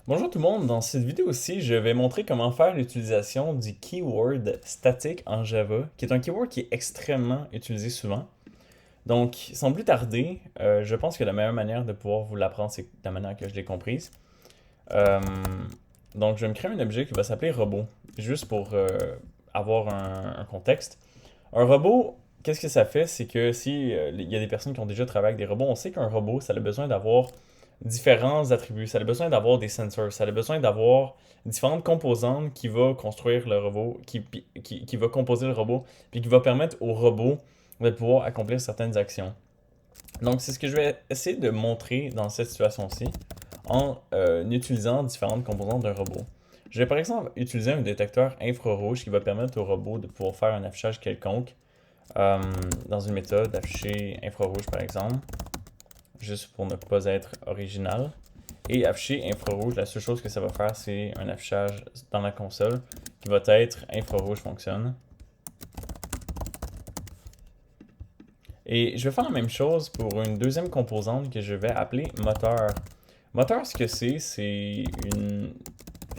Bonjour tout le monde, dans cette vidéo-ci, je vais montrer comment faire l'utilisation du keyword statique en Java, qui est un keyword qui est extrêmement utilisé souvent. Donc, sans plus tarder, je pense que la meilleure manière de pouvoir vous l'apprendre, c'est la manière que je l'ai comprise. Euh, donc, je vais me créer un objet qui va s'appeler robot, juste pour avoir un contexte. Un robot, qu'est-ce que ça fait? C'est que si il y a des personnes qui ont déjà travaillé avec des robots, on sait qu'un robot, ça a besoin d'avoir différents attributs. Ça a besoin d'avoir des sensors. Ça a besoin d'avoir différentes composantes qui vont construire le robot, qui va composer le robot, puis qui va permettre au robot de pouvoir accomplir certaines actions. Donc, c'est ce que je vais essayer de montrer dans cette situation-ci en utilisant différentes composantes d'un robot. Je vais par exemple utiliser un détecteur infrarouge qui va permettre au robot de pouvoir faire un affichage quelconque euh, dans une méthode, afficher infrarouge par exemple, juste pour ne pas être original. Et afficher infrarouge, la seule chose que ça va faire, c'est un affichage dans la console qui va être infrarouge fonctionne. Et je vais faire la même chose pour une deuxième composante que je vais appeler moteur. Moteur, ce que c'est une.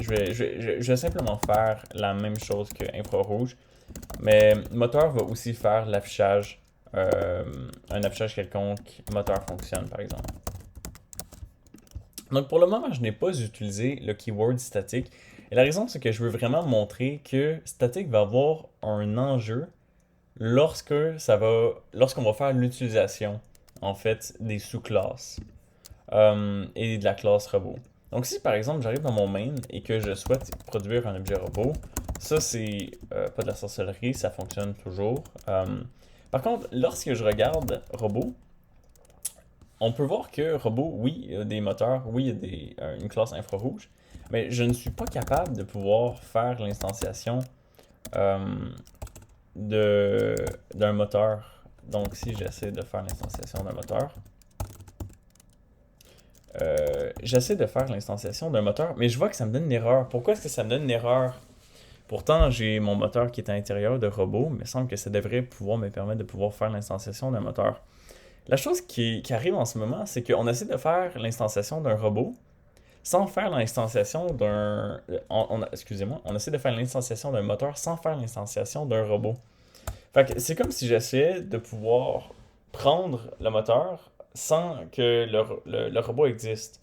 Je vais simplement faire la même chose que infrarouge, mais moteur va aussi faire l'affichage, un affichage quelconque, moteur fonctionne par exemple. Donc pour le moment, je n'ai pas utilisé le keyword statique. Et la raison, c'est que je veux vraiment montrer que statique va avoir un enjeu lorsqu'on va faire l'utilisation, en fait, des sous-classes et de la classe robot. Donc si par exemple j'arrive dans mon main et que je souhaite produire un objet robot, ça c'est pas de la sorcellerie, ça fonctionne toujours. Par contre, lorsque je regarde robot, on peut voir que robot, oui, il y a des moteurs, oui, il y a une classe infrarouge, mais je ne suis pas capable de pouvoir faire l'instanciation euh, d'un moteur. Donc, si j'essaie de faire l'instanciation d'un moteur, j'essaie de faire l'instanciation d'un moteur, mais je vois que ça me donne une erreur. Pourquoi est-ce que ça me donne une erreur? Pourtant, j'ai mon moteur qui est à l'intérieur de robot, mais il me semble que ça devrait pouvoir me permettre de pouvoir faire l'instanciation d'un moteur. La chose qui arrive en ce moment, c'est qu'on essaie de faire l'instanciation d'un robot sans faire l'instanciation d'un. Excusez-moi, on essaie de faire l'instanciation d'un moteur sans faire l'instanciation d'un robot. Fait que c'est comme si j'essayais de pouvoir prendre le moteur sans que le robot existe.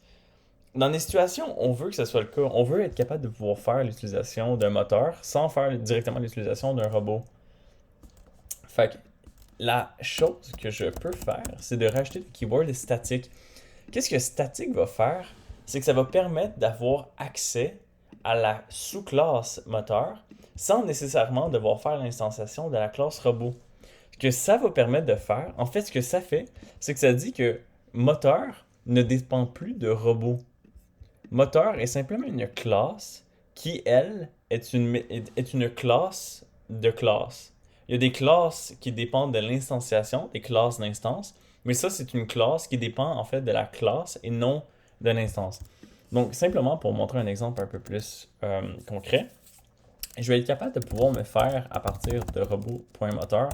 Dans des situations, on veut que ce soit le cas. On veut être capable de pouvoir faire l'utilisation d'un moteur sans faire directement l'utilisation d'un robot. Fait que la chose que je peux faire, c'est de rajouter le keyword statique. Qu'est-ce que statique va faire? C'est que ça va permettre d'avoir accès à la sous-classe moteur sans nécessairement devoir faire l'instanciation de la classe robot. Ce que ça va permettre de faire, en fait, ce que ça fait, c'est que ça dit que moteur ne dépend plus de robot. Moteur est simplement une classe qui, elle, est une classe de classe. Il y a des classes qui dépendent de l'instanciation, des classes d'instance, mais ça, c'est une classe qui dépend en fait de la classe et non de l'instance. Donc, simplement pour montrer un exemple un peu plus concret, je vais être capable de pouvoir me faire à partir de robot.moteur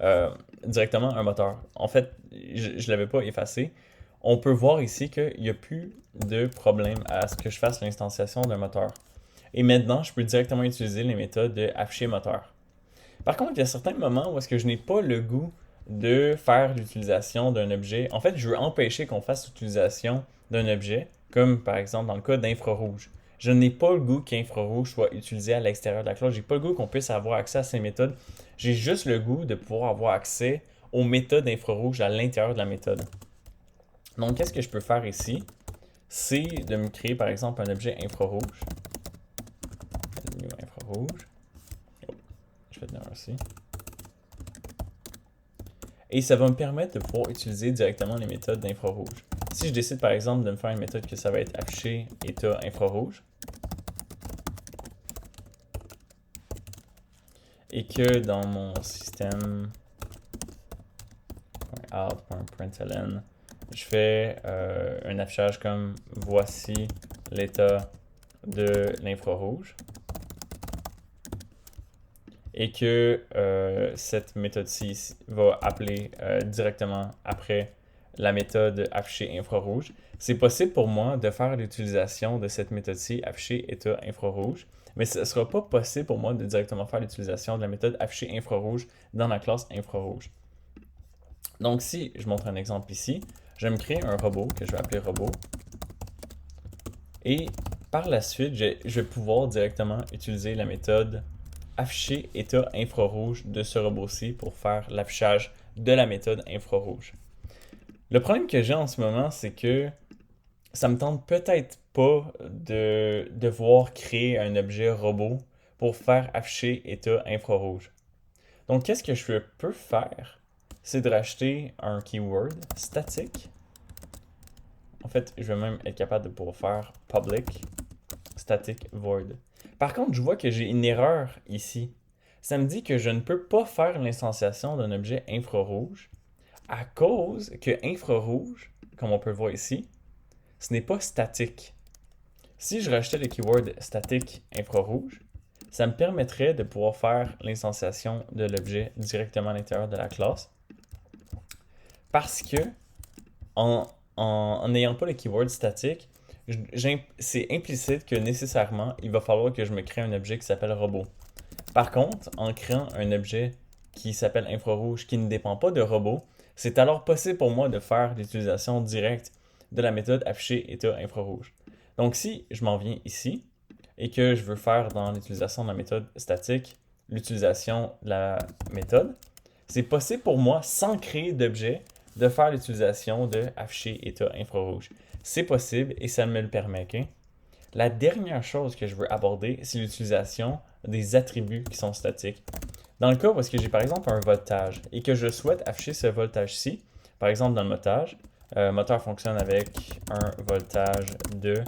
euh, directement un moteur. En fait, je ne l'avais pas effacé. On peut voir ici qu'il n'y a plus de problème à ce que je fasse l'instanciation d'un moteur. Et maintenant, je peux directement utiliser les méthodes de afficher moteur. Par contre, il y a certains moments où est-ce que je n'ai pas le goût de faire l'utilisation d'un objet. En fait, je veux empêcher qu'on fasse l'utilisation d'un objet, comme par exemple dans le cas d'infrarouge. Je n'ai pas le goût qu'infrarouge soit utilisé à l'extérieur de la classe. J'ai pas le goût qu'on puisse avoir accès à ces méthodes. J'ai juste le goût de pouvoir avoir accès aux méthodes infrarouge à l'intérieur de la méthode. Donc, qu'est-ce que je peux faire ici? C'est de me créer par exemple un objet infrarouge. Infrarouge. Oh, je vais tenir un aussi. Et ça va me permettre de pouvoir utiliser directement les méthodes d'infrarouge. Si je décide par exemple de me faire une méthode que ça va être affiché état infrarouge, et que dans mon système .out.println, je fais un affichage comme voici l'état de l'infrarouge, et que cette méthode-ci va appeler directement après la méthode afficher infrarouge. C'est possible pour moi de faire l'utilisation de cette méthode-ci, afficher état infrarouge, mais ce ne sera pas possible pour moi de directement faire l'utilisation de la méthode afficher infrarouge dans la classe infrarouge. Donc si je montre un exemple ici, je vais me créer un robot que je vais appeler robot. Et par la suite, je vais pouvoir directement utiliser la méthode afficher état infrarouge de ce robot-ci pour faire l'affichage de la méthode infrarouge. Le problème que j'ai en ce moment, c'est que ça me tente peut-être pas de devoir créer un objet robot pour faire afficher état infrarouge. Donc, qu'est-ce que je peux faire? C'est de racheter un keyword statique. En fait, je vais même être capable de pouvoir faire public static void. Par contre, je vois que j'ai une erreur ici. Ça me dit que je ne peux pas faire l'instanciation d'un objet infrarouge à cause que infrarouge, comme on peut le voir ici, ce n'est pas statique. Si je rachetais le keyword statique infrarouge, ça me permettrait de pouvoir faire l'instanciation de l'objet directement à l'intérieur de la classe. Parce que, en n'ayant pas le keyword statique, c'est implicite que nécessairement, il va falloir que je me crée un objet qui s'appelle robot. Par contre, en créant un objet qui s'appelle infrarouge qui ne dépend pas de robot, c'est alors possible pour moi de faire l'utilisation directe de la méthode afficher état infrarouge. Donc si je m'en viens ici et que je veux faire dans l'utilisation de la méthode statique l'utilisation de la méthode, c'est possible pour moi, sans créer d'objet, de faire l'utilisation de afficher état infrarouge. C'est possible et ça me le permet. Okay? La dernière chose que je veux aborder, c'est l'utilisation des attributs qui sont statiques. Dans le cas où j'ai par exemple un voltage et que je souhaite afficher ce voltage-ci, par exemple dans le moteur, moteur fonctionne avec un voltage de,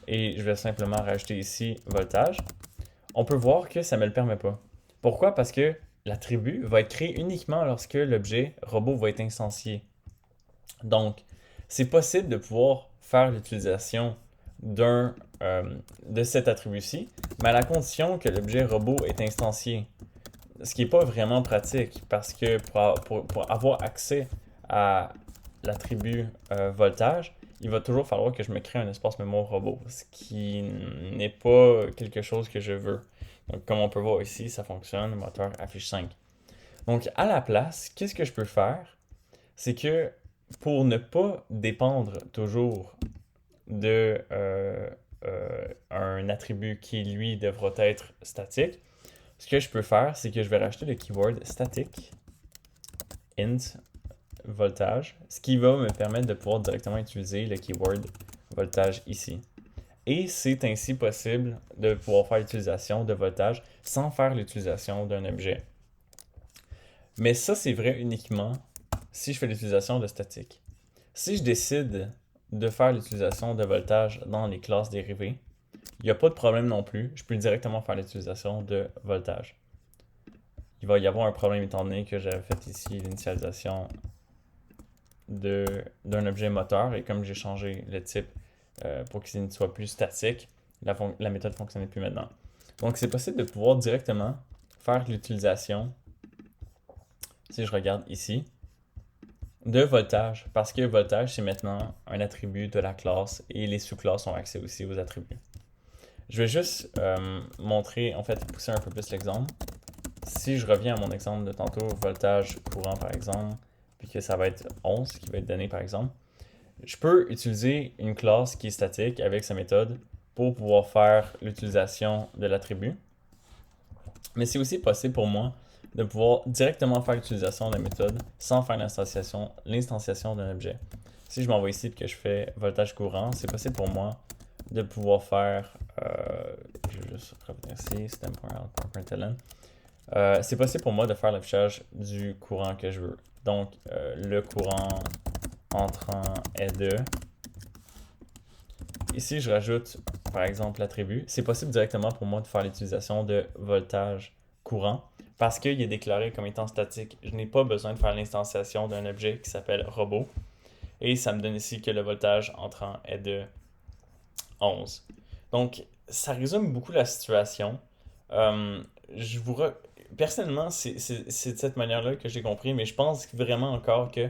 et je vais simplement rajouter ici voltage, on peut voir que ça ne me le permet pas. Pourquoi? Parce que l'attribut va être créé uniquement lorsque l'objet robot va être instancié. Donc, c'est possible de pouvoir faire l'utilisation de cet attribut-ci, mais à la condition que l'objet robot est instancié. Ce qui n'est pas vraiment pratique parce que pour avoir accès à l'attribut voltage, il va toujours falloir que je me crée un espace mémoire robot, ce qui n'est pas quelque chose que je veux. Donc, comme on peut voir ici, ça fonctionne, le moteur affiche 5. Donc, à la place, qu'est-ce que je peux faire? C'est que pour ne pas dépendre toujours de un attribut qui, lui, devra être statique, ce que je peux faire, c'est que je vais rajouter le keyword static int voltage, ce qui va me permettre de pouvoir directement utiliser le keyword voltage ici. Et c'est ainsi possible de pouvoir faire l'utilisation de voltage sans faire l'utilisation d'un objet. Mais ça, c'est vrai uniquement si je fais l'utilisation de statique. Si je décide de faire l'utilisation de voltage dans les classes dérivées, il n'y a pas de problème non plus. Je peux directement faire l'utilisation de voltage. Il va y avoir un problème étant donné que j'avais fait ici l'initialisation d'un objet moteur et comme j'ai changé le type pour qu'il ne soit plus statique, la méthode ne fonctionnait plus maintenant. Donc c'est possible de pouvoir directement faire l'utilisation, si je regarde ici, de voltage, parce que voltage c'est maintenant un attribut de la classe et les sous-classes ont accès aussi aux attributs. Je vais juste montrer, en fait, pousser un peu plus l'exemple. Si je reviens à mon exemple de tantôt, voltage courant par exemple, puis que ça va être 11 qui va être donné par exemple, je peux utiliser une classe qui est statique avec sa méthode pour pouvoir faire l'utilisation de l'attribut. Mais c'est aussi possible pour moi de pouvoir directement faire l'utilisation de la méthode sans faire l'instanciation d'un objet. Si je m'envoie ici et que je fais voltage courant, c'est possible pour moi de pouvoir faire, je vais juste revenir ici, system.out.println. C'est possible pour moi de faire l'affichage du courant que je veux. Donc, le courant entrant est de. Ici, je rajoute, par exemple, l'attribut. C'est possible directement pour moi de faire l'utilisation de voltage courant parce qu'il est déclaré comme étant statique. Je n'ai pas besoin de faire l'instanciation d'un objet qui s'appelle robot. Et ça me donne ici que le voltage entrant est de 11. Donc, ça résume beaucoup la situation. Personnellement, c'est de cette manière-là que j'ai compris, mais je pense vraiment encore que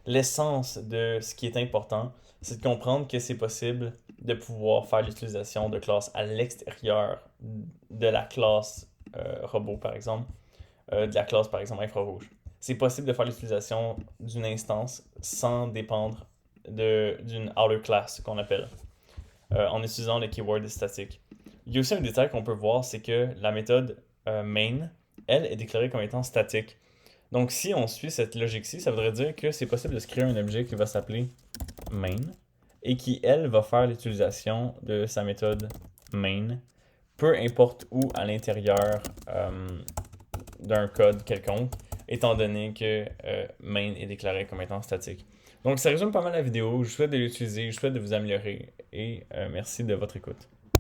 l'essence de ce qui est important, c'est de comprendre que c'est possible de pouvoir faire l'utilisation de classes à l'extérieur de la classe robot, par exemple, de la classe, par exemple, infrarouge. C'est possible de faire l'utilisation d'une instance sans dépendre d'une outer class qu'on appelle, en utilisant les keywords statiques. Il y a aussi un détail qu'on peut voir, c'est que la méthode main, elle, est déclarée comme étant statique. Donc, si on suit cette logique-ci, ça voudrait dire que c'est possible de se créer un objet qui va s'appeler main et qui, elle, va faire l'utilisation de sa méthode main, peu importe où à l'intérieur d'un code quelconque, étant donné que main est déclaré comme étant statique. Donc, ça résume pas mal la vidéo. Je souhaite de l'utiliser, je souhaite de vous améliorer et merci de votre écoute.